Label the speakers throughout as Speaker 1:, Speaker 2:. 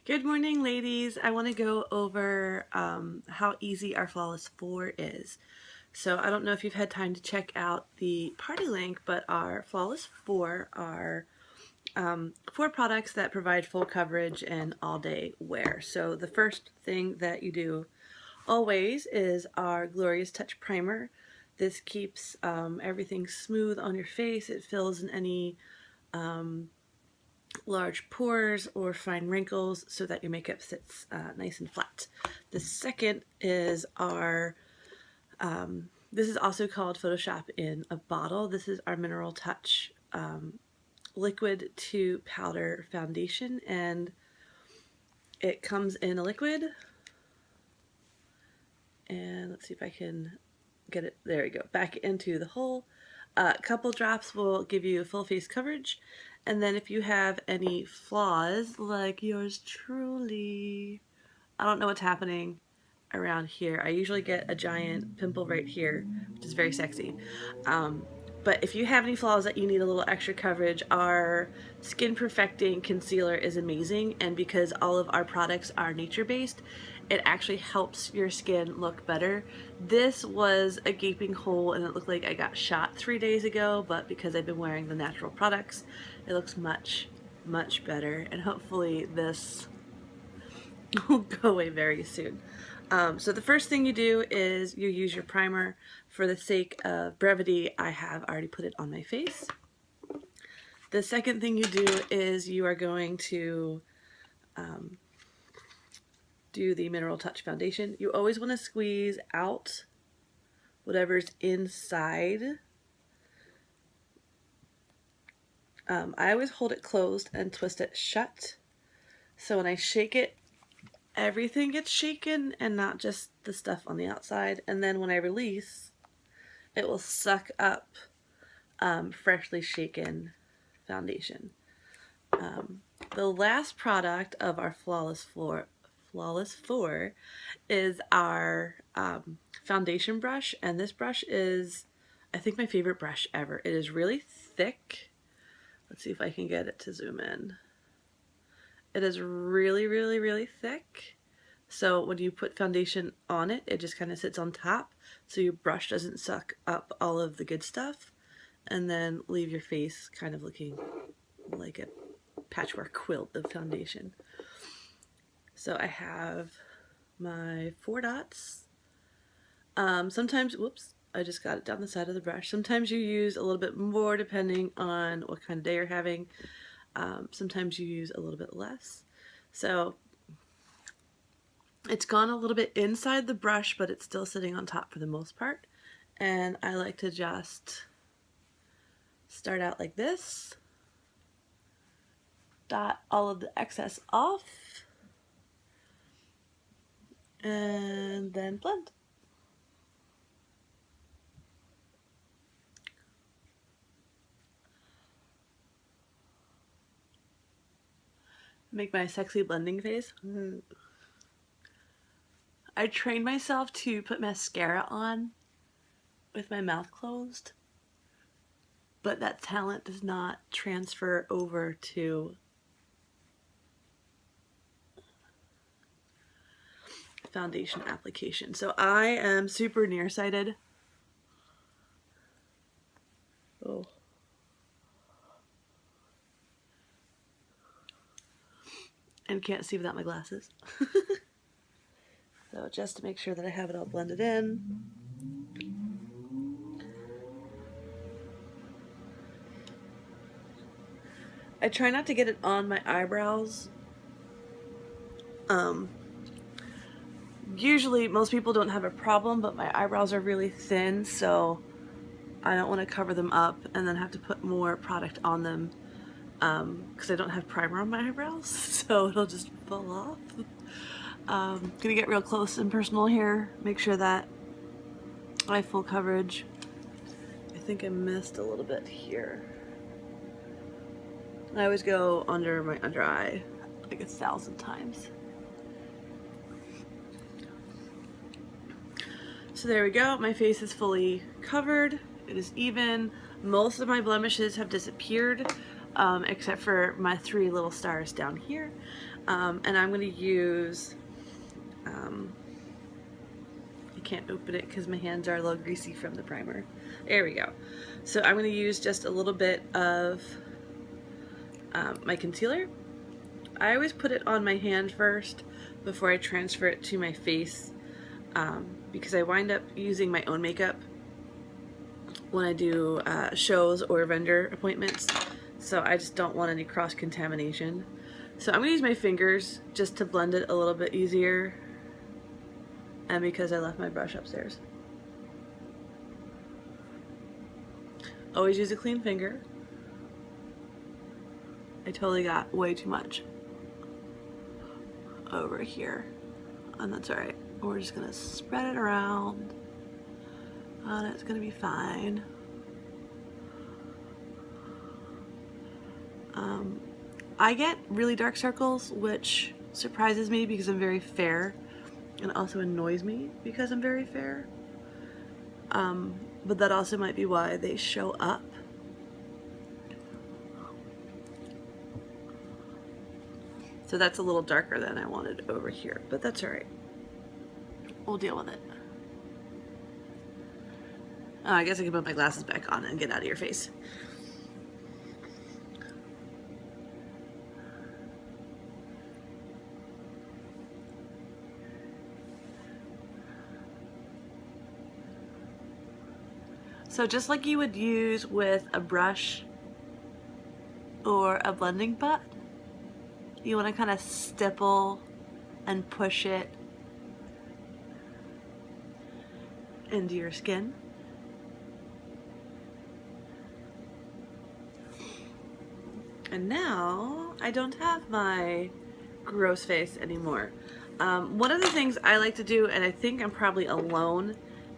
Speaker 1: Good morning, ladies. I want to go over how easy our Flawless 4 is. So I don't know if you've had time to check out the party link, but our Flawless 4 are 4 products that provide full coverage and all-day wear. So the first thing that you do always is our Glorious Touch Primer. This keeps everything smooth on your face. It fills in any large pores or fine wrinkles so that your makeup sits nice and flat. The second is our, this is also called Photoshop in a Bottle. This is our Mineral Touch liquid to powder foundation, and it comes in a liquid. And let's see if I can get it, there we go, back into the hole. A couple drops will give you full face coverage, and then if you have any flaws like yours truly, I don't know what's happening around here. I usually get a giant pimple right here, which is very sexy. But if you have any flaws that you need a little extra coverage, our Skin Perfecting Concealer is amazing, and because all of our products are nature-based, it actually helps your skin look better. This was a gaping hole and it looked like I got shot 3 days ago, but because I've been wearing the natural products, it looks much, much better, and hopefully this will go away very soon. So the first thing you do is you use your primer. For the sake of brevity, I have already put it on my face. The second thing you do is you are going to do the Mineral Touch Foundation. You always want to squeeze out whatever's inside. I always hold it closed and twist it shut. So when I shake it, everything gets shaken and not just the stuff on the outside. And then when I release, it will suck up freshly shaken foundation. The last product of our Flawless 4 is our foundation brush, and this brush is, I think, my favorite brush ever. It is really thick. Let's see if I can get it to zoom in. It is really, really, really thick. So when you put foundation on it, it just kind of sits on top, so your brush doesn't suck up all of the good stuff and then leave your face kind of looking like a patchwork quilt of foundation. So I have my 4 dots. Sometimes, whoops, I just got it down the side of the brush. Sometimes you use a little bit more depending on what kind of day you're having. Sometimes you use a little bit less. So it's gone a little bit inside the brush, but it's still sitting on top for the most part. And I like to just start out like this, dot all of the excess off, and then blend. Make my sexy blending face. I trained myself to put mascara on with my mouth closed, but that talent does not transfer over to foundation application. So I am super nearsighted. Oh. And can't see without my glasses. So just to make sure that I have it all blended in. I try not to get it on my eyebrows. Usually most people don't have a problem, but my eyebrows are really thin, so I don't want to cover them up and then have to put more product on them because I don't have primer on my eyebrows, so it'll just fall off. Gonna get real close and personal here, make sure that I have full coverage. I think I missed a little bit here. I always go under my under eye like 1,000 times. So there we go, my face is fully covered, it is even. Most of my blemishes have disappeared. except for my 3 little stars down here. And I'm going to use, I can't open it because my hands are a little greasy from the primer. There we go. So I'm going to use just a little bit of my concealer. I always put it on my hand first before I transfer it to my face, because I wind up using my own makeup when I do shows or vendor appointments, so I just don't want any cross-contamination. So I'm going to use my fingers just to blend it a little bit easier, and because I left my brush upstairs. Always use a clean finger. I totally got way too much over here, and that's alright. We're just going to spread it around, and it's going to be fine. I get really dark circles, which surprises me because I'm very fair, and also annoys me because I'm very fair. But that also might be why they show up. So that's a little darker than I wanted over here, but that's alright. We'll deal with it. Oh, I guess I can put my glasses back on and get out of your face. So just like you would use with a brush or a blending pot, you want to kind of stipple and push it into your skin. And now I don't have my gross face anymore. One of the things I like to do, and I think I'm probably alone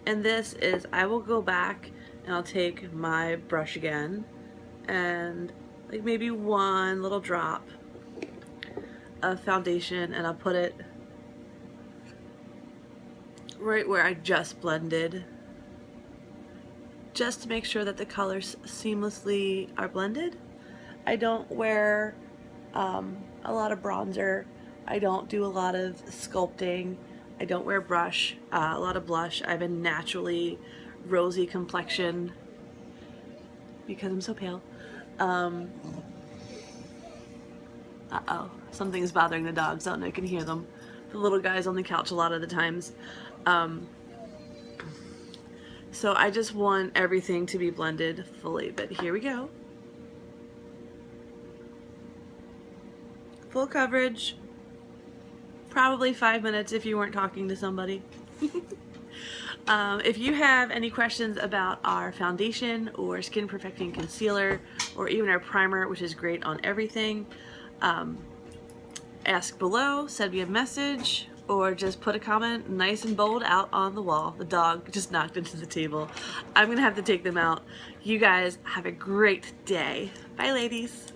Speaker 1: in this, is I will go back and I'll take my brush again and like maybe one little drop of foundation, and I'll put it right where I just blended, just to make sure that the colors seamlessly are blended. I don't wear a lot of bronzer. I don't do a lot of sculpting. I don't wear brush, a lot of blush. I have a naturally rosy complexion because I'm so pale. Uh-oh, something is bothering the dogs. I don't know, I can hear them. The little guy's on the couch a lot of the times. So I just want everything to be blended fully, but here we go. Full coverage, probably 5 minutes if you weren't talking to somebody. If you have any questions about our foundation or skin perfecting concealer, or even our primer, which is great on everything, ask below, send me a message, or just put a comment nice and bold out on the wall. The dog just knocked into the table. I'm gonna have to take them out. You guys have a great day. Bye, ladies.